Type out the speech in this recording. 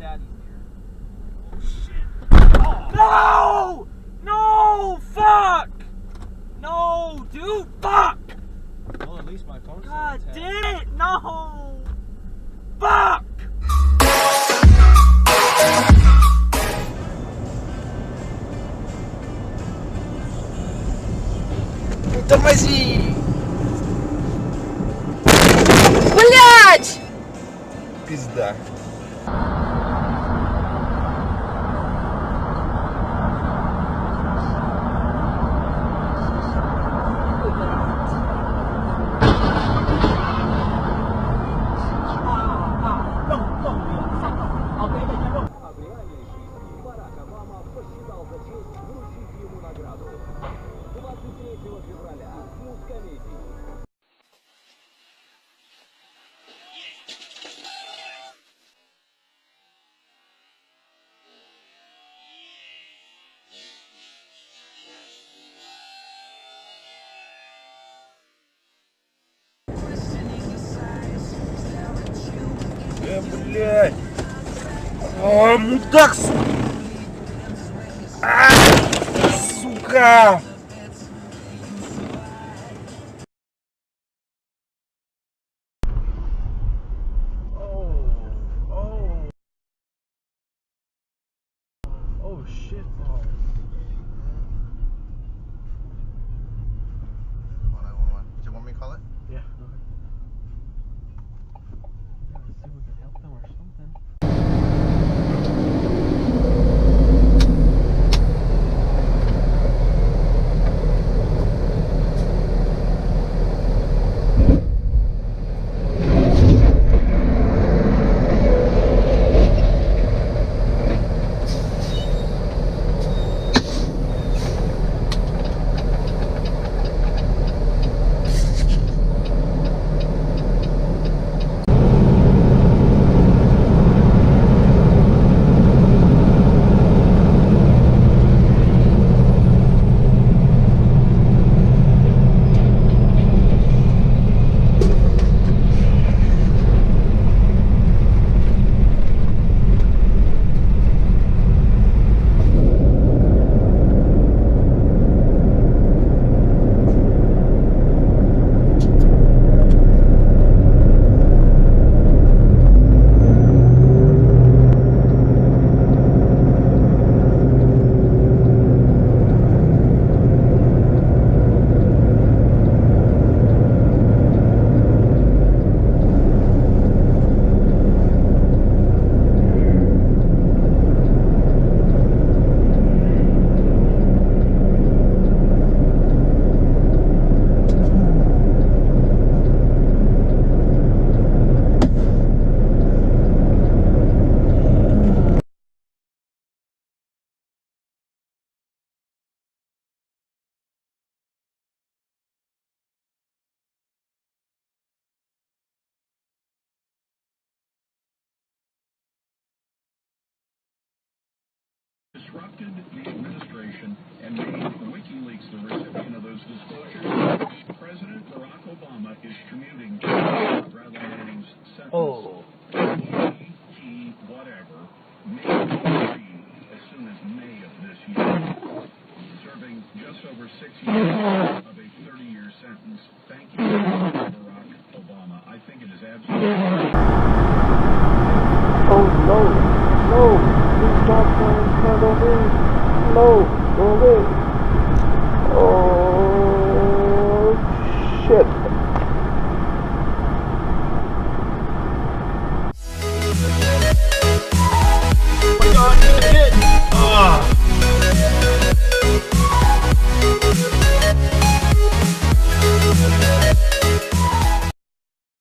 daddy's here. Oh shit! Oh. No! No! Fuck! No, dude! Fuck! Well, at least my phone's God damn it! No! Fuck! Тормози! Блять! Пизда. Блядь! О, мудак, сука! Сука! Oh shit balls. 1911. Do you want me to call it? Yeah, go ahead. Gotta see if we can help them or something. Disrupted the administration and made WikiLeaks the recipient of those disclosures. President Barack Obama is commuting Bradley Manning's sentence. He, whatever, may be free as soon as May of this year, serving just over 6 years of a 30-year sentence. Thank you, Barack Obama. I think it is absolutely... Oh no! No! Please stop trying to handle me! No! Go away!